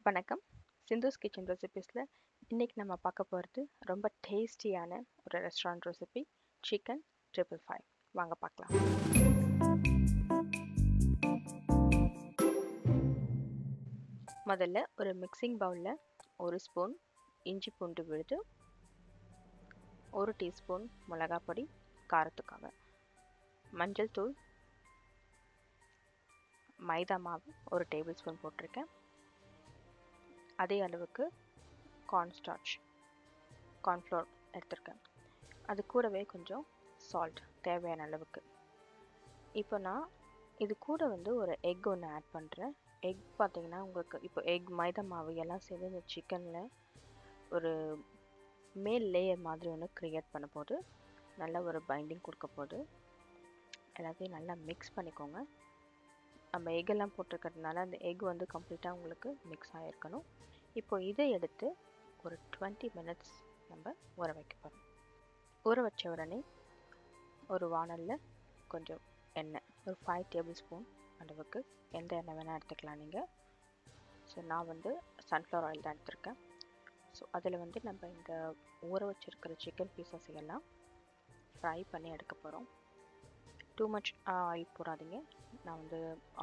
வணக்கம். சிந்துஸ் கிச்சன் ரெசிபீஸில் இன்றைக்கி நம்ம பார்க்க போகிறது ரொம்ப டேஸ்டியான ஒரு ரெஸ்டாரண்ட் ரெசிபி, சிக்கன் 555. வாங்க பார்க்கலாம். முதல்ல ஒரு மிக்சிங் பவுலில் ஒரு ஸ்பூன் இஞ்சி பூண்டு விழுது, ஒரு டீஸ்பூன் மிளகாய் பொடி காரத்துக்காக, மஞ்சள் தூள், மைதா மாவு ஒரு டேபிள் ஸ்பூன் போட்டிருக்கேன், அதே அளவுக்கு கார்ன்ஃப்ளோர் எடுத்திருக்கேன், அது கூடவே கொஞ்சம் சால்ட் தேவையான அளவுக்கு. இப்போ நான் இது கூட ஒரு எக் ஒன்று ஆட் பண்ணுறேன். எக் பார்த்திங்கன்னா உங்களுக்கு இப்போ எக் மைதா மாவு எல்லாம் சேர்ந்து இந்த சிக்கனில் ஒரு மேல் லேயர் மாதிரி ஒன்று க்ரியேட் பண்ண போது நல்ல ஒரு பைண்டிங் கொடுக்க போது எல்லாத்தையும் நல்லா மிக்ஸ் பண்ணிக்கோங்க. நம்ம எக்கெல்லாம் போட்டிருக்கிறதுனால அந்த எக் கம்ப்ளீட்டாக உங்களுக்கு மிக்ஸ் ஆகிருக்கணும். இப்போ இதை எடுத்து ஒரு 20 மினிட்ஸ் நம்ம ஊற வைக்க போகிறோம். ஊற வச்ச உடனே ஒரு வானலில் கொஞ்சம் எண்ணெய், ஒரு 5 டேபிள் ஸ்பூன் அளவுக்கு எந்த எண்ணெய் வேணால் எடுத்துக்கலாம் நீங்கள். ஸோ நான் சன்ஃப்ளவர் ஆயில் தான் எடுத்திருக்கேன். ஸோ அதில் நம்ம இந்த ஊற வச்சுருக்கிற சிக்கன் பீசஸ் எல்லாம் ஃப்ரை பண்ணி எடுக்க போகிறோம். டூ மச் ஆயில் போடாதீங்க. நான்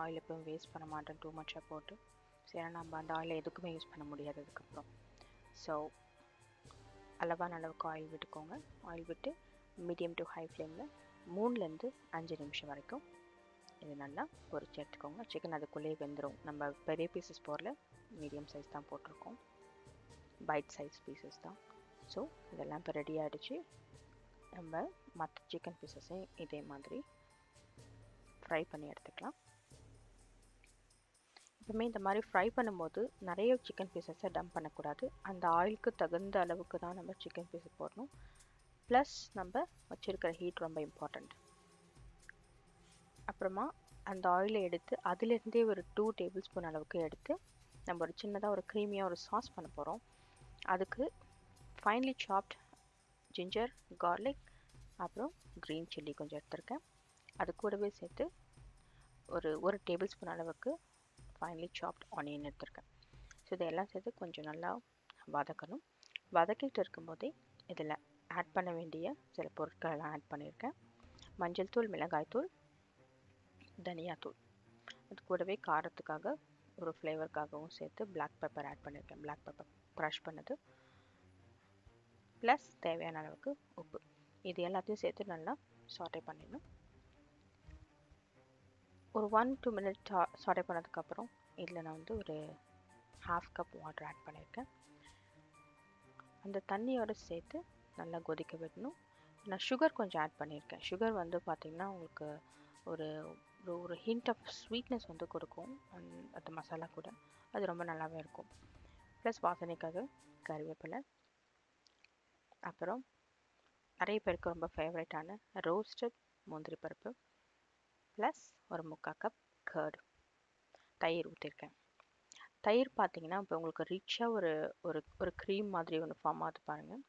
ஆயில் எப்பவும் வேஸ்ட் பண்ண மாட்டேன் டூ மச்சாக போட்டு. சரி, நம்ம அந்த ஆயிலை எதுக்குமே யூஸ் பண்ண முடியாது அதுக்கப்புறம். ஸோ அளவான அளவுக்கு ஆயில் விட்டுக்கோங்க. ஆயில் விட்டு மீடியம் டு ஹை ஃப்ளேமில் 3லேருந்து 5 நிமிஷம் வரைக்கும் இது நல்லா பொரிச்சு எடுத்துக்கோங்க. சிக்கன் அதுக்குள்ளேயே வெந்துடும். நம்ம பெரிய பீசஸ் போடல, மீடியம் சைஸ் தான் போட்டிருக்கோம், பைட் சைஸ் பீசஸ் தான். ஸோ இதெல்லாம் இப்போ ரெடி ஆகிடுச்சு. நம்ம மற்ற சிக்கன் பீசஸையும் இதே மாதிரி ஃப்ரை பண்ணி எடுத்துக்கலாம். எப்பவுமே இந்த மாதிரி ஃப்ரை பண்ணும்போது நிறைய சிக்கன் பீசஸை டம்ப் பண்ணக்கூடாது. அந்த ஆயிலுக்கு தகுந்த அளவுக்கு தான் நம்ம சிக்கன் பீஸ் போடணும். ப்ளஸ் நம்ம வச்சுருக்கிற ஹீட் ரொம்ப இம்பார்ட்டண்ட். அப்புறமா அந்த ஆயிலை எடுத்து அதிலேருந்தே ஒரு 2 டேபிள் ஸ்பூன் அளவுக்கு எடுத்து நம்ம ஒரு சின்னதாக ஒரு க்ரீமியாக ஒரு சாஸ் பண்ண போகிறோம். அதுக்கு ஃபைன்லி சாப்ட் ஜிஞ்சர், கார்லிக், அப்புறம் க்ரீன் சில்லி கொஞ்சம் எடுத்திருக்கேன். அது கூடவே சேர்த்து ஒரு டேபிள் ஸ்பூன் அளவுக்கு ஃபைன்லி சாப்ட் ஆனியன் எடுத்திருக்கேன். ஸோ இதெல்லாம் சேர்த்து கொஞ்சம் நல்லா வதக்கணும். வதக்கிட்டு இருக்கும்போதே இதில் ஆட் பண்ண வேண்டிய சில பொருட்களெல்லாம் ஆட் பண்ணியிருக்கேன். மஞ்சள் தூள், மிளகாய் தூள், தனியாத்தூள், அது கூடவே காரத்துக்காக ஒரு ஃப்ளேவருக்காகவும் சேர்த்து பிளாக் பெப்பர் ஆட் பண்ணியிருக்கேன். பிளாக் பெப்பர் க்ரஷ் பண்ணது, ப்ளஸ் தேவையான அளவுக்கு உப்பு. இது எல்லாத்தையும் சேர்த்து நல்லா சாட்டே பண்ணிடணும். ஒரு 1-2 மினிட் சாட்டே பண்ணதுக்கப்புறம் இதில் நான் ஒரு 1/2 கப் வாட்டர் ஆட் பண்ணியிருக்கேன். அந்த தண்ணியோடு சேர்த்து நல்லா கொதிக்க விடணும். நான் சுகர் கொஞ்சம் ஆட் பண்ணியிருக்கேன். சுகர் பார்த்திங்கன்னா உங்களுக்கு ஒரு ஒரு ஹிண்ட் ஆஃப் ஸ்வீட்னஸ் கொடுக்கும் அந்த மசாலா கூட. அது ரொம்ப நல்லாவே இருக்கும். ப்ளஸ் வாசனைக்காக கறிவேப்பிலை, அப்புறம் நிறைய பேருக்கு ரொம்ப ஃபேவரட்டான ரோஸ்டட் முந்திரி பருப்பு, ப்ளஸ் ஒரு 3/4 கப் கர்டு, தயிர் ஊற்றிருக்கேன். தயிர் பார்த்திங்கன்னா இப்போ உங்களுக்கு ரிச்சாக ஒரு க்ரீம் மாதிரி ஒன்று ஃபார்ம் ஆகுது பாருங்கள்.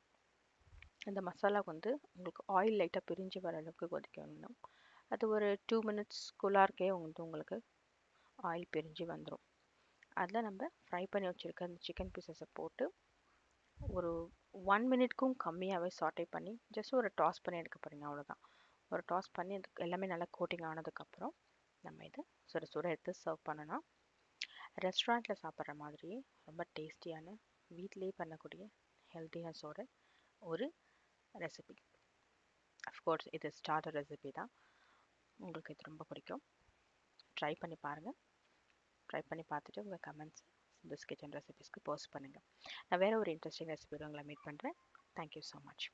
இந்த மசாலா உங்களுக்கு ஆயில் லைட்டாக பிரிஞ்சு வர அளவுக்கு கொதிக்க வேணும். அது ஒரு 2 மினிட்ஸ்குள்ளார்க்கே உங்களுக்கு ஆயில் பிரிஞ்சு வந்துடும். அதில் நம்ம ஃப்ரை பண்ணி வச்சுருக்க அந்த சிக்கன் பீசஸை போட்டு ஒரு 1 மினிட்க்கும் கம்மியாகவே சாட்டே பண்ணி ஜஸ்ட் ஒரு டாஸ் பண்ணி எடுக்க போகிறீங்க, அவ்வளோதான். ஒரு டாஸ் பண்ணி அது எல்லாமே நல்லா கோட்டிங் ஆனதுக்கப்புறம் நம்ம இதை சுட சுட எடுத்து சர்வ் பண்ணணும். ரெஸ்டாரண்ட்டில் சாப்பிட்ற மாதிரியே ரொம்ப டேஸ்டியான, வீட்டிலே பண்ணக்கூடிய ஹெல்த்தினஸோட ஒரு ரெசிபி. அஃப்கோர்ஸ் இது ஸ்டார்டர் ரெசிபி தான். உங்களுக்கு இது ரொம்ப பிடிக்கும். ட்ரை பண்ணி பாருங்கள். ட்ரை பண்ணி பார்த்துட்டு உங்கள் கமெண்ட்ஸ் சிந்துஸ் கிச்சன் ரெசிபீஸ்க்கு போஸ்ட் பண்ணுங்கள். நான் வேறு ஒரு இன்ட்ரெஸ்டிங் ரெசிபியோட உங்களை மீட் பண்ணுறேன். Thank you so much.